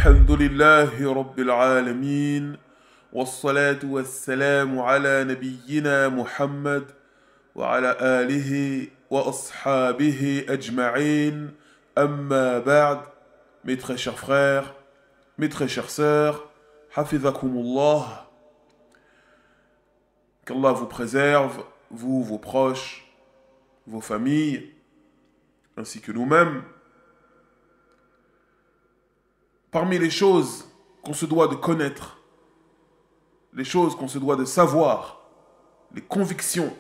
الحمد لله رب العالمين والصلاة والسلام على نبينا محمد وعلى آله وأصحابه أجمعين أما بعد. Mes très chers frères, mes très chères sœurs, Hafizakumullah, qu'Allah vous préserve, vous, vos proches, vos familles, ainsi que nous-mêmes. Parmi les choses qu'on se doit de connaître, les choses qu'on se doit de savoir, les convictions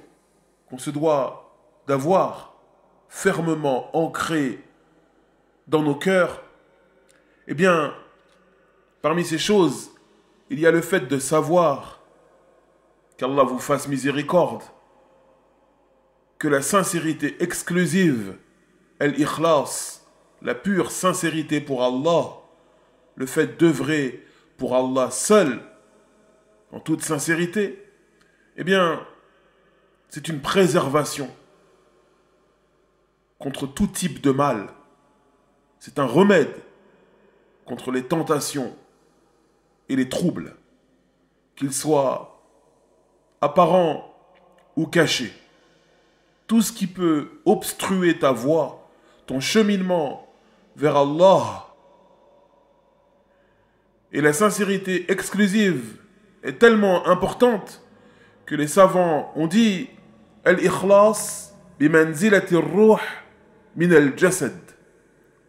qu'on se doit d'avoir fermement ancrées dans nos cœurs, eh bien, parmi ces choses, il y a le fait de savoir qu'Allah vous fasse miséricorde, que la sincérité exclusive, al-ikhlas, la pure sincérité pour Allah, le fait d'œuvrer pour Allah seul, en toute sincérité, eh bien, c'est une préservation contre tout type de mal. C'est un remède contre les tentations et les troubles, qu'ils soient apparents ou cachés. Tout ce qui peut obstruer ta voie, ton cheminement vers Allah. Et la sincérité exclusive est tellement importante que les savants ont dit al-ikhlas bimanzilati ar-ruh min al-jasad.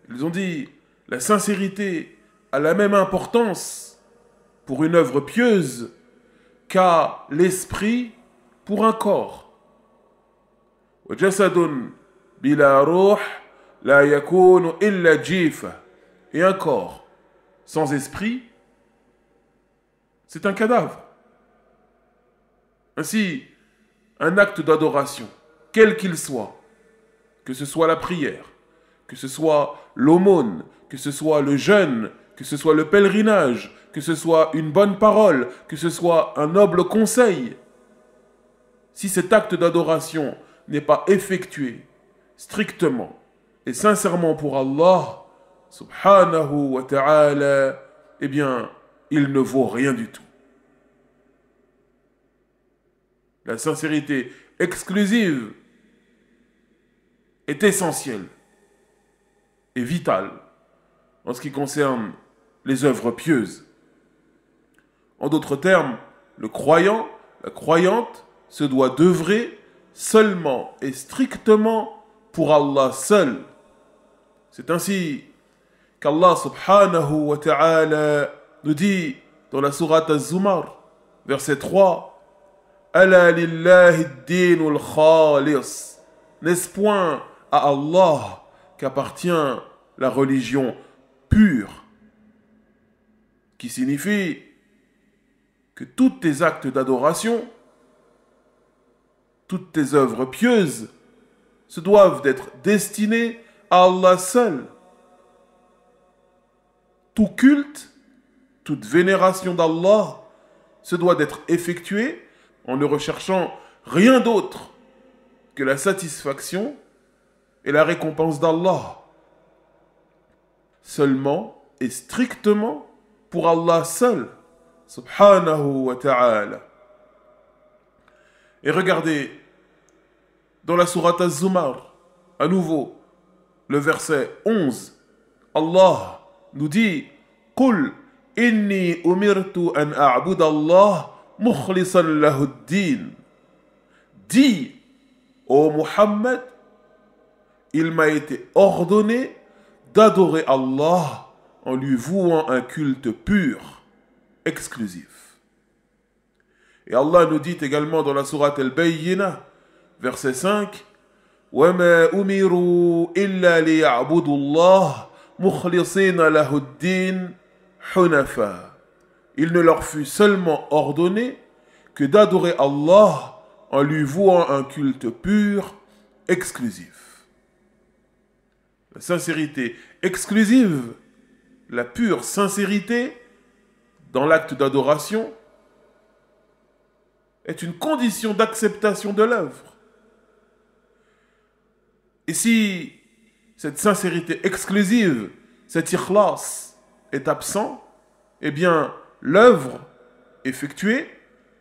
Ils ont dit la sincérité a la même importance pour une œuvre pieuse qu'a l'esprit pour un corps. Wa jasadun bila ruh la yakunu illa jifa. Et un corps sans esprit, c'est un cadavre. Ainsi, un acte d'adoration, quel qu'il soit, que ce soit la prière, que ce soit l'aumône, que ce soit le jeûne, que ce soit le pèlerinage, que ce soit une bonne parole, que ce soit un noble conseil, si cet acte d'adoration n'est pas effectué strictement et sincèrement pour Allah, subhanahu wa ta'ala, eh bien, il ne vaut rien du tout. La sincérité exclusive est essentielle et vitale en ce qui concerne les œuvres pieuses. En d'autres termes, le croyant, la croyante, se doit d'œuvrer seulement et strictement pour Allah seul. C'est ainsi qu'Allah subhanahu wa ta'ala nous dit dans la sourate Az-Zumar, verset 3, « Ala lillahi ad-dinul khalis » N'est-ce point à Allah qu'appartient la religion pure, qui signifie que tous tes actes d'adoration, toutes tes œuvres pieuses se doivent d'être destinées à Allah seul. Tout culte, toute vénération d'Allah se doit d'être effectuée en ne recherchant rien d'autre que la satisfaction et la récompense d'Allah. Seulement et strictement pour Allah seul, subhanahu wa ta'ala. Et regardez, dans la sourate Az-Zumar, à nouveau, le verset 11, Allah nous dit « Qul inni umirtu an a'buda Allah mukhlisan lahu ad-din » Dis, ô Muhammad, il m'a été ordonné d'adorer Allah en lui vouant un culte pur, exclusif. Et Allah nous dit également dans la sourate Al-Bayyinah, verset 5, وَمَا أُمِرُوا إِلَّا لِيَعْبُدُوا اللَّهَ مُخْلِصِينَ لَهُ الدِّينَ حُنَفًا. Il ne leur fut seulement ordonné que d'adorer Allah en lui vouant un culte pur, exclusif. La sincérité exclusive, la pure sincérité dans l'acte d'adoration est une condition d'acceptation de l'œuvre. Et si cette sincérité exclusive, cet ikhlas, est absent, eh bien, l'œuvre effectuée,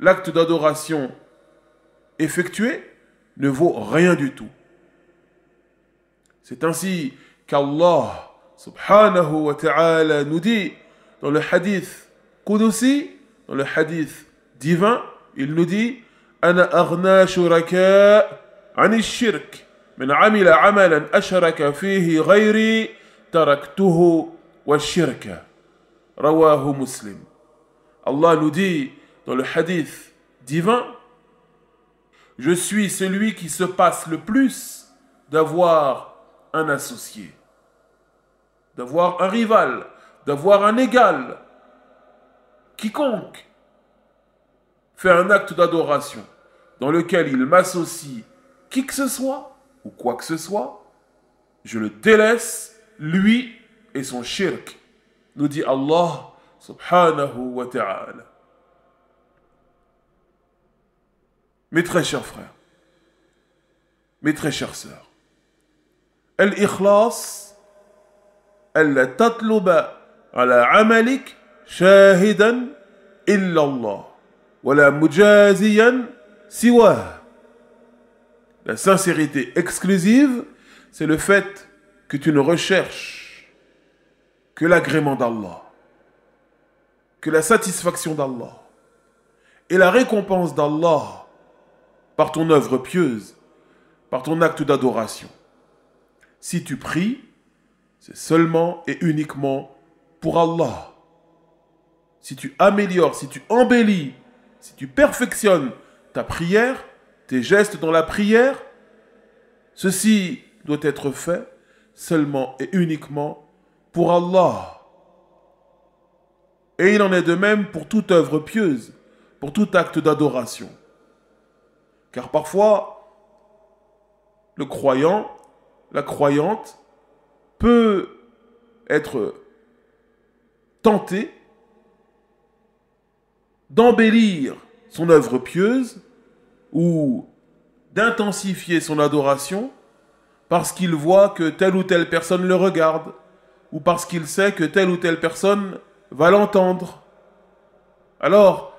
l'acte d'adoration effectué, ne vaut rien du tout. C'est ainsi qu'Allah subhanahu wa ta'ala nous dit dans le hadith Qudusi, dans le hadith divin, il nous dit Ana aghna shuraka ani shirk min amila amalan ashraka fihi ghayri taraktuhu wa shirka. Rawahu Muslim. Allah nous dit dans le hadith divin, je suis celui qui se passe le plus d'avoir un associé, d'avoir un rival, d'avoir un égal. Quiconque fait un acte d'adoration dans lequel il m'associe qui que ce soit ou quoi que ce soit, je le délaisse, lui et son shirk, nous dit Allah subhanahu wa ta'ala. Mes très chers frères, mes très chères sœurs, الإخلاص ألا تطلب على عملك شاهدا إلا الله ولا مجازيا سواه. La sincérité exclusive, c'est le fait que tu ne recherches que l'agrément d'Allah, que la satisfaction d'Allah et la récompense d'Allah par ton œuvre pieuse, par ton acte d'adoration. Si tu pries, c'est seulement et uniquement pour Allah. Si tu améliores, si tu embellis, si tu perfectionnes ta prière, tes gestes dans la prière, ceci doit être fait seulement et uniquement pour Allah. Et il en est de même pour toute œuvre pieuse, pour tout acte d'adoration. Car parfois, le croyant, la croyante, peut être tenté d'embellir son œuvre pieuse ou d'intensifier son adoration parce qu'il voit que telle ou telle personne le regarde ou parce qu'il sait que telle ou telle personne va l'entendre. Alors,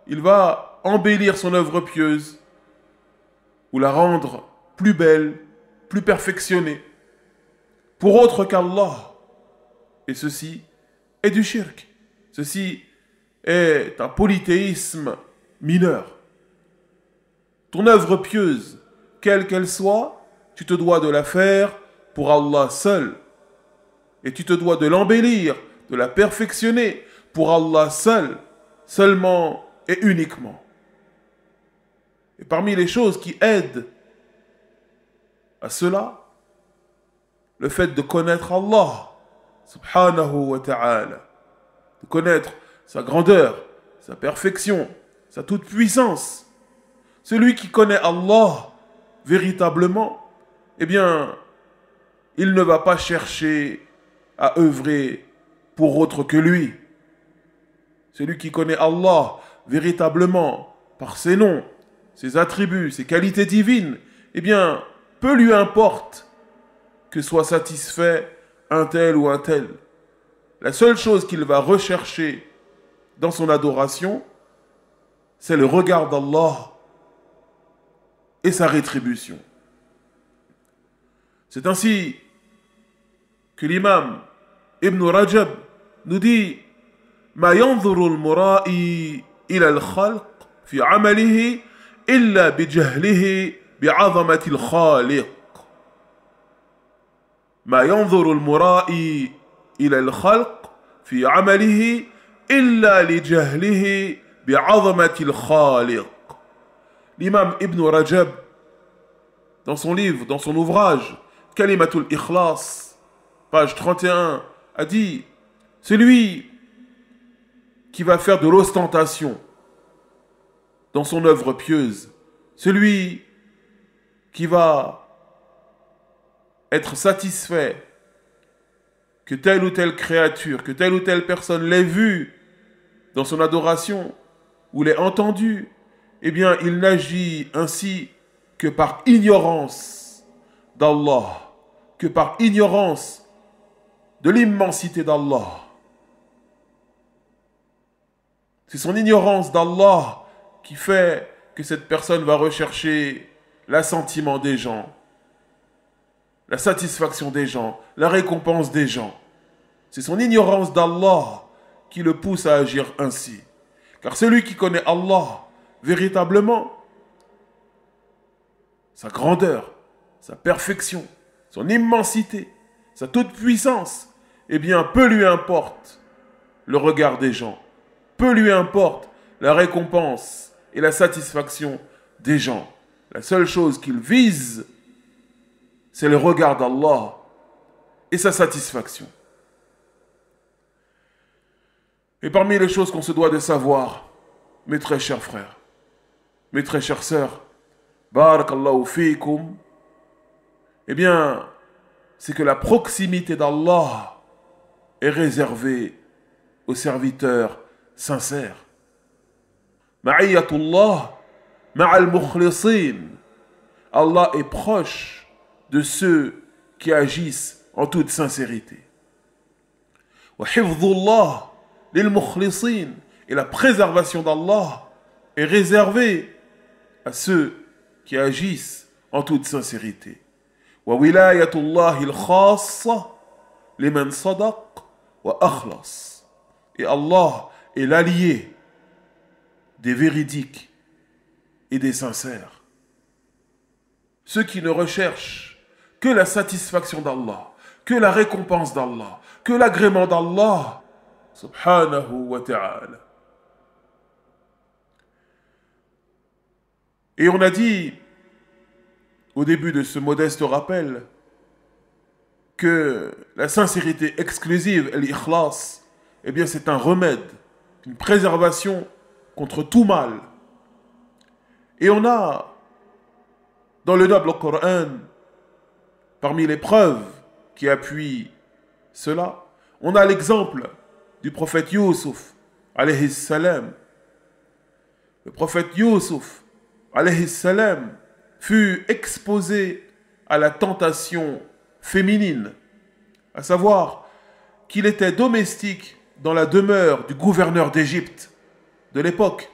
il va embellir son œuvre pieuse ou la rendre plus belle, plus perfectionnée, pour autre qu'Allah. Et ceci est du shirk. Ceci est un polythéisme mineur. Ton œuvre pieuse, quelle qu'elle soit, tu te dois de la faire pour Allah seul. Et tu te dois de l'embellir, de la perfectionner pour Allah seul, seulement et uniquement. Et parmi les choses qui aident à cela, le fait de connaître Allah, subhanahu wa ta'ala, de connaître sa grandeur, sa perfection, sa toute-puissance. Celui qui connaît Allah véritablement, eh bien, il ne va pas chercher à œuvrer pour autre que lui. Celui qui connaît Allah véritablement par ses noms, ses attributs, ses qualités divines, eh bien, peu lui importe que soit satisfait un tel ou un tel. La seule chose qu'il va rechercher dans son adoration, c'est le regard d'Allah et sa rétribution. C'est ainsi que l'imam Ibn Rajab nous dit ما ينظر المرائي إلى الخلق في عمله إلا بجهله بعظمة الخالق. ما ينظر المرائي إلى الخلق في عمله إلا لجهله بعظمة الخالق. L'imam Ibn Rajab, dans son livre, dans son ouvrage Kalimatul Ikhlas, page 31, a dit: celui qui va faire de l'ostentation dans son œuvre pieuse, celui qui va être satisfait que telle ou telle créature, que telle ou telle personne l'ait vue dans son adoration ou l'ait entendue, eh bien, il n'agit ainsi que par ignorance d'Allah, que par ignorance de l'immensité d'Allah. C'est son ignorance d'Allah qui fait que cette personne va rechercher l'assentiment des gens, la satisfaction des gens, la récompense des gens. C'est son ignorance d'Allah qui le pousse à agir ainsi. Car celui qui connaît Allah véritablement, sa grandeur, sa perfection, son immensité, sa toute-puissance, eh bien, peu lui importe le regard des gens, peu lui importe la récompense et la satisfaction des gens. La seule chose qu'il vise, c'est le regard d'Allah et sa satisfaction. Et parmi les choses qu'on se doit de savoir, mes très chers frères, mes très chères sœurs, barakallahu fikum, eh bien, c'est que la proximité d'Allah est réservée aux serviteurs sincères. Ma'iyatullah ma'al mukhlisin. Allah est proche de ceux qui agissent en toute sincérité. Wa hifdhullah lil mukhlisin. Et la préservation d'Allah est réservée à ceux qui agissent en toute sincérité. Wa wilayatullahi al-khassa liman sadaq wa akhlas. Et Allah est l'allié des véridiques et des sincères. Ceux qui ne recherchent que la satisfaction d'Allah, que la récompense d'Allah, que l'agrément d'Allah, subhanahu wa ta'ala. Et on a dit, au début de ce modeste rappel, que la sincérité exclusive, l'ikhlas, eh bien c'est un remède, une préservation contre tout mal. Et on a, dans le noble Coran, parmi les preuves qui appuient cela, on a l'exemple du prophète Youssouf, alayhi salam. Le prophète Youssouf, alayhi salam, fut exposé à la tentation féminine, à savoir qu'il était domestique dans la demeure du gouverneur d'Égypte de l'époque.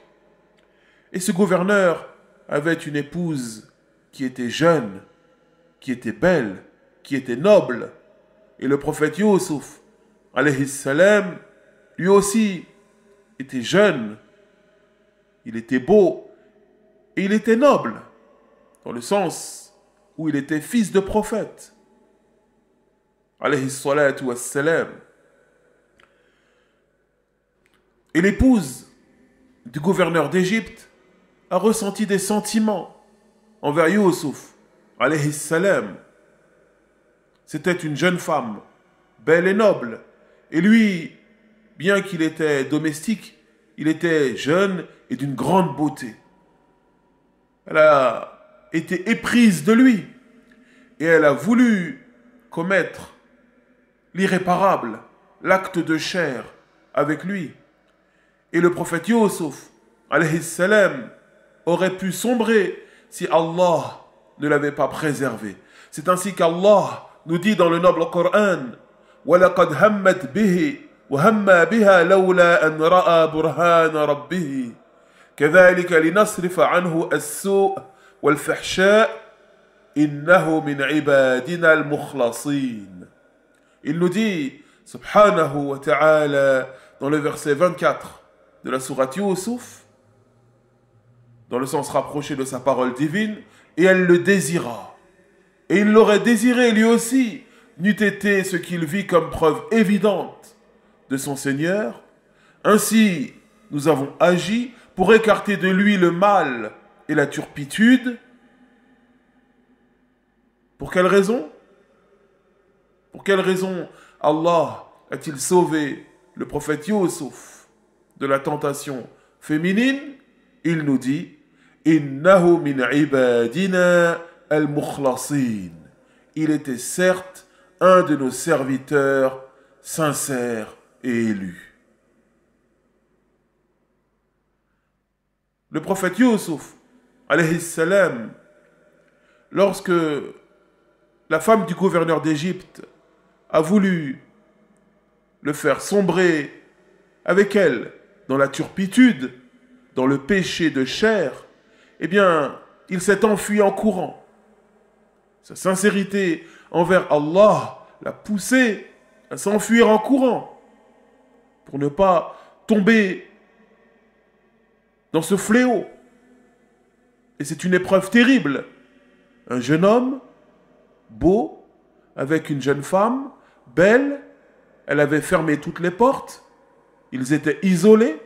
Et ce gouverneur avait une épouse qui était jeune, qui était belle, qui était noble. Et le prophète Youssouf, alayhi salam, lui aussi était jeune, il était beau et il était noble, dans le sens où il était fils de prophète, alayhi salatu wassalam. Et l'épouse du gouverneur d'Égypte a ressenti des sentiments envers Youssouf, alayhi salam. C'était une jeune femme, belle et noble. Et lui, bien qu'il était domestique, il était jeune et d'une grande beauté. Elle a été éprise de lui et elle a voulu commettre l'irréparable, l'acte de chair avec lui. Et le prophète Youssouf, alayhi salam, aurait pu sombrer si Allah ne l'avait pas préservé. C'est ainsi qu'Allah nous dit dans le noble Coran, وَلَقَدْ هَمَّتْ بِهِ وَهَمَّ بِهَا لَوْلَا أَنْ رَأَى بُرْهَانَ رَبِّهِ كَذَلِكَ لِنَصْرِفَ عَنْهُ السُّوءَ وَالْفَحْشَاءَ إِنَّهُ مِنْ عِبَادِنَا الْمُخْلَصِينَ. Il nous dit, subhanahu wa ta'ala, dans le verset 24 de la sourate Youssouf, dans le sens rapproché de sa parole divine, et elle le désira. Et il l'aurait désiré lui aussi, n'eût été ce qu'il vit comme preuve évidente de son Seigneur. Ainsi, nous avons agi pour écarter de lui le mal et la turpitude. Pour quelle raison? Pour quelle raison Allah a-t-il sauvé le prophète Youssouf de la tentation féminine? Il nous dit « Innahu min ibadina al-mukhlasin » Il était certes un de nos serviteurs sincères et élus. Le prophète Youssouf, alayhi salam, lorsque la femme du gouverneur d'Égypte a voulu le faire sombrer avec elle dans la turpitude, dans le péché de chair, eh bien, il s'est enfui en courant. Sa sincérité envers Allah l'a poussé à s'enfuir en courant pour ne pas tomber dans ce fléau. Et c'est une épreuve terrible. Un jeune homme, beau, avec une jeune femme, belle, elle avait fermé toutes les portes, ils étaient isolés,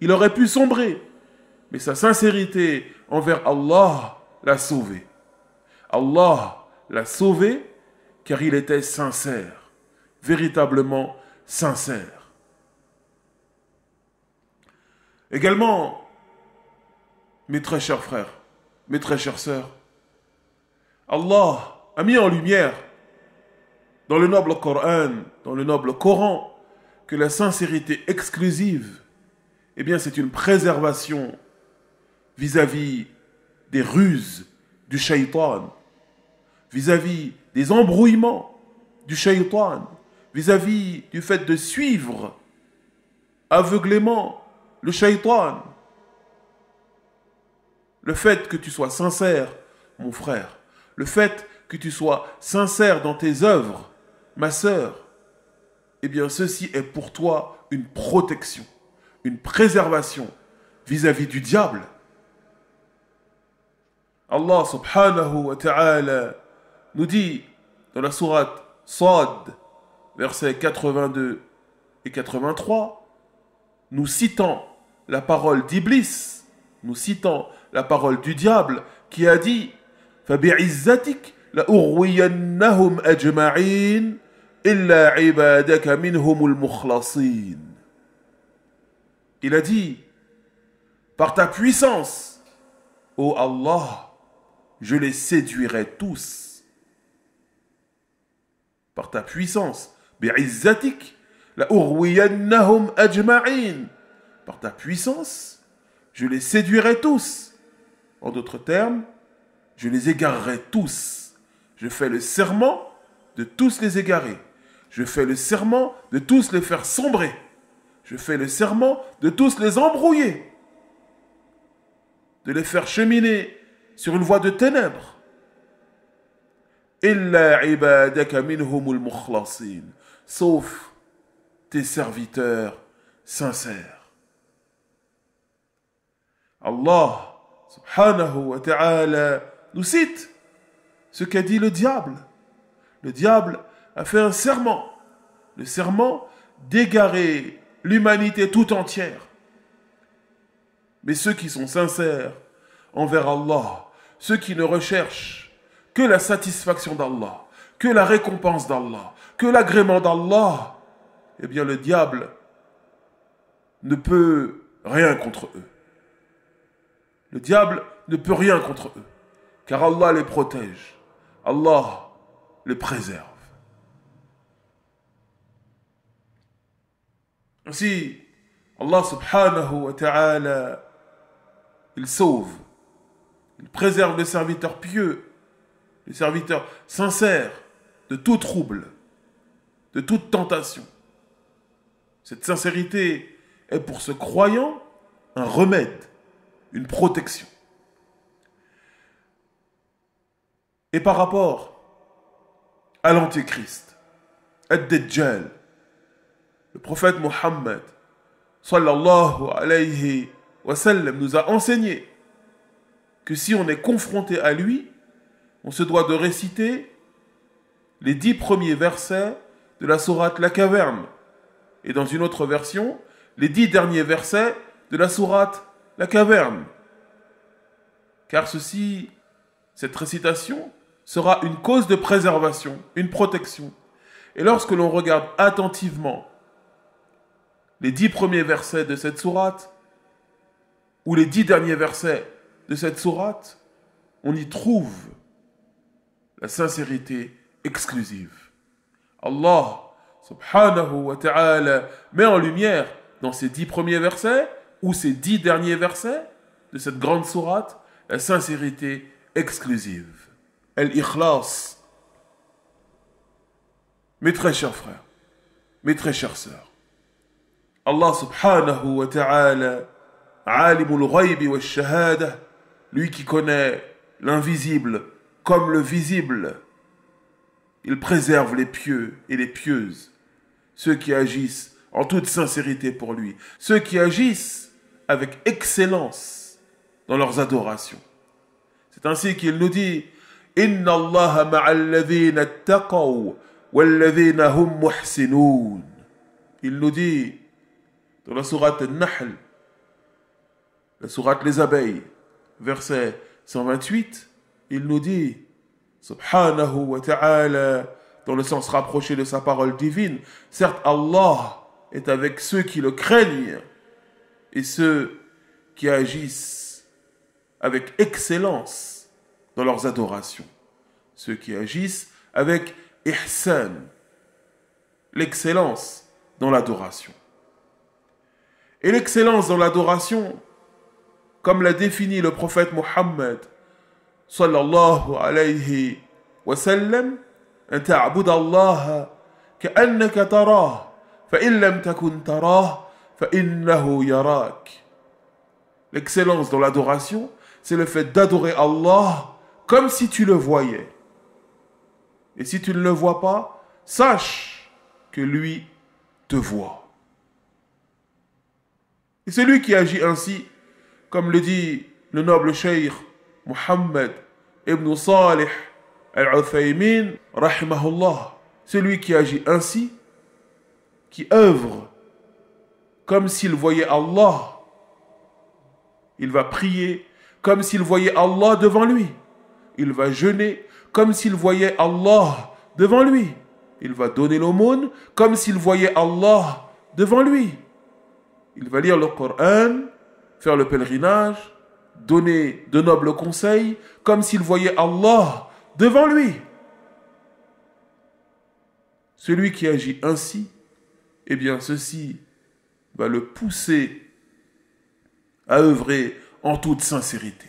il aurait pu sombrer. Mais sa sincérité envers Allah l'a sauvé. Allah l'a sauvé car il était sincère, véritablement sincère. Également, mes très chers frères, mes très chères sœurs, Allah a mis en lumière dans le noble Coran, dans le noble Coran, que la sincérité exclusive, eh bien, c'est une préservation vis-à-vis des ruses du shaitan, vis-à-vis des embrouillements du shaitan, vis-à-vis du fait de suivre aveuglément le shaitan. Le fait que tu sois sincère, mon frère, le fait que tu sois sincère dans tes œuvres, ma sœur, eh bien ceci est pour toi une protection, une préservation vis-à-vis du diable. Allah subhanahu wa ta'ala nous dit dans la sourate Sad, versets 82 et 83, nous citant la parole d'Iblis, nous citant la parole du diable qui a dit فَبِعِزَّتِكَ لَأُغْوِيَنَّهُمْ أَجْمَعِينَ إِلَّا عِبَادَكَ مِنْهُمُ الْمُخْلَصِينَ. Il a dit, par ta puissance, ô Allah, je les séduirai tous. Par ta puissance, bi'izzatik, la urwiyannahum ajma'in. Par ta puissance, je les séduirai tous. En d'autres termes, je les égarerai tous. Je fais le serment de tous les égarer. Je fais le serment de tous les faire sombrer. Je fais le serment de tous les embrouiller. De les faire cheminer sur une voie de ténèbres. Illa ibadaka minhumul mukhlasin. Sauf tes serviteurs sincères. Allah subhanahu wa ta'ala nous cite ce qu'a dit le diable. Le diable a fait un serment. Le serment d'égarer l'humanité tout entière. Mais ceux qui sont sincères envers Allah, ceux qui ne recherchent que la satisfaction d'Allah, que la récompense d'Allah, que l'agrément d'Allah, eh bien le diable ne peut rien contre eux. Le diable ne peut rien contre eux, car Allah les protège, Allah les préserve. Ainsi, Allah subhanahu wa ta'ala, il sauve, il préserve les serviteurs pieux, les serviteurs sincères de tout trouble, de toute tentation. Cette sincérité est pour ce croyant un remède, une protection. Et par rapport à l'Antéchrist, Ad-Dajjal, le prophète Mohammed, sallallahu alayhi wa sallam, nous a enseigné que si on est confronté à lui, on se doit de réciter les 10 premiers versets de la sourate La Caverne. Et dans une autre version, les 10 derniers versets de la sourate La Caverne. Car cette récitation sera une cause de préservation, une protection. Et lorsque l'on regarde attentivement les 10 premiers versets de cette sourate, ou les 10 derniers versets de cette sourate, on y trouve la sincérité exclusive. Allah subhanahu wa ta'ala met en lumière dans ces 10 premiers versets ou ces 10 derniers versets de cette grande sourate la sincérité exclusive. Al-Ikhlas. Mes très chers frères, mes très chères sœurs, Allah subhanahu wa ta'ala, alimul ghaybi wa shahada, lui qui connaît l'invisible comme le visible, il préserve les pieux et les pieuses, ceux qui agissent en toute sincérité pour lui, ceux qui agissent avec excellence dans leurs adorations. C'est ainsi qu'il nous dit « Inna Allaha ma'al ladhina attaqaw wal ladhina hum muhsinoun » Il nous dit dans la sourate An-Nahl, la sourate Les Abeilles, verset 128, il nous dit, subhanahu wa ta'ala, dans le sens rapproché de sa parole divine, certes Allah est avec ceux qui le craignent et ceux qui agissent avec excellence dans leurs adorations. Ceux qui agissent avec ihsan, l'excellence dans l'adoration. Et l'excellence dans l'adoration, comme l'a défini le prophète Muhammad sallallahu alayhi wa sallam, an ta'buda Allah ka'annaka tarah, fa in lam takun tarah, fa innahu yarak. L'excellence dans l'adoration, c'est le fait d'adorer Allah comme si tu le voyais. Et si tu ne le vois pas, sache que lui te voit. Et celui qui agit ainsi, comme le dit le noble cheikh Muhammad ibn Salih al-Uthaymin, rahimahullah, celui qui agit ainsi, qui œuvre comme s'il voyait Allah, il va prier comme s'il voyait Allah devant lui, il va jeûner comme s'il voyait Allah devant lui, il va donner l'aumône comme s'il voyait Allah devant lui, il va lire le Coran, faire le pèlerinage, donner de nobles conseils, comme s'il voyait Allah devant lui. Celui qui agit ainsi, eh bien ceci va le pousser à œuvrer en toute sincérité.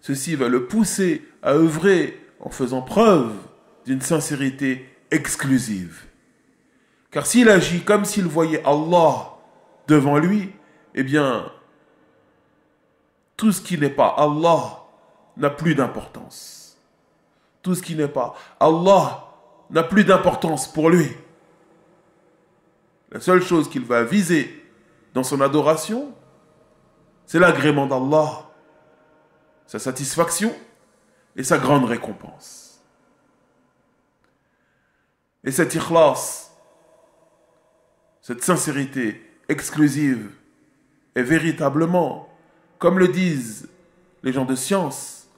Ceci va le pousser à œuvrer en faisant preuve d'une sincérité exclusive. Car s'il agit comme s'il voyait Allah devant lui, eh bien, tout ce qui n'est pas Allah n'a plus d'importance. Tout ce qui n'est pas Allah n'a plus d'importance pour lui. La seule chose qu'il va viser dans son adoration, c'est l'agrément d'Allah, sa satisfaction et sa grande récompense. Et cet ikhlas, cette sincérité exclusive est véritablement, comme le disent les gens de science,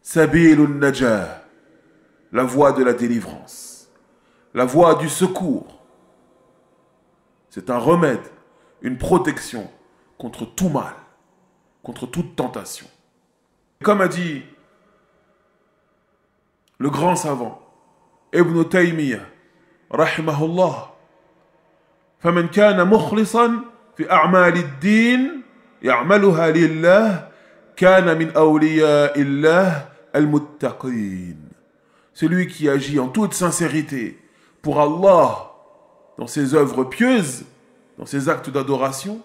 Sabilun Najah, la voie de la délivrance, la voie du secours. C'est un remède, une protection contre tout mal, contre toute tentation. Comme a dit le grand savant Ibn Taymiyyah, rahimahullah, فمن كان مخلصا في أعمال الدين يعملها لله كان من أولياء الله المتقين. Celui qui agit en toute sincérité pour Allah dans ses œuvres pieuses, dans ses actes d'adoration,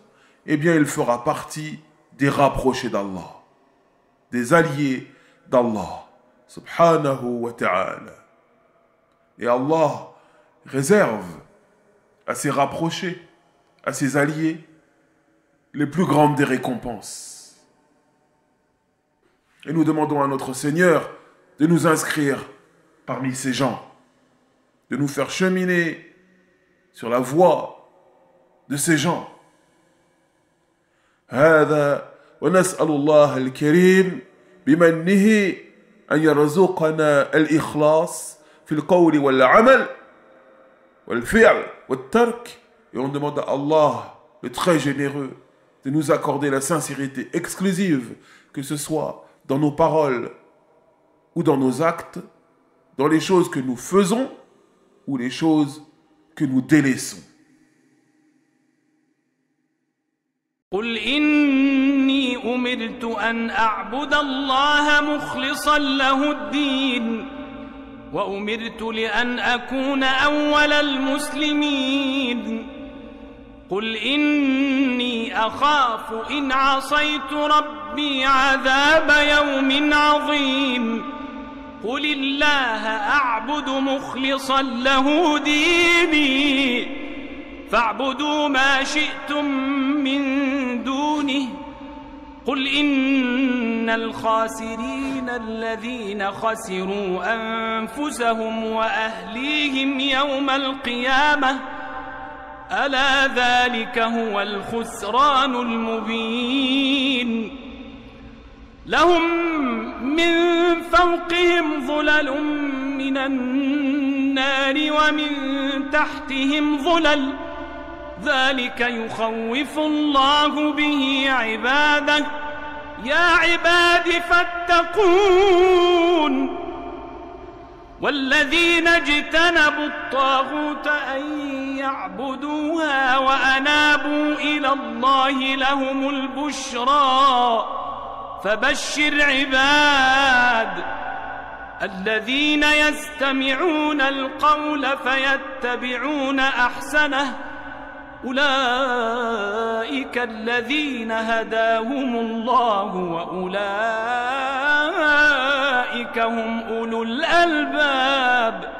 eh bien il fera partie des rapprochés d'Allah, des alliés d'Allah subhanahu wa ta'ala. Et Allah réserve à ses rapprochés, à ses alliés, les plus grandes des récompenses. Et nous demandons à notre Seigneur de nous inscrire parmi ces gens, de nous faire cheminer sur la voie de ces gens. هذا ونسأل الله الكريم بمنه أن يرزقنا الإخلاص في القول والعمل والفعل والترك. Et on demande à Allah, le très généreux, de nous accorder la sincérité exclusive, que ce soit dans nos paroles ou dans nos actes, dans les choses que nous faisons ou les choses que nous délaissons. قل إني أمرت أن أعبد الله مخلصا له الدين وأمرت لأن أكون أول المسلمين قل إني أخاف إن عصيت ربي عذاب يوم عظيم قل الله أعبد مخلصا له ديني فاعبدوا ما شئتم من دونه قل إن الخاسرين الذين خسروا أنفسهم وأهليهم يوم القيامة ألا ذلك هو الخسران المبين لهم من فوقهم ظلل من النار ومن تحتهم ظلل ذلك يخوف الله به عباده يا عباد فاتقون والذين اجتنبوا الطاغوت أن يعبدوها وأنابوا إلى الله لهم البشرى فبشر عباد الذين يستمعون القول فيتبعون أحسنه أولئك الذين هداهم الله وأولئك هم أولو الألباب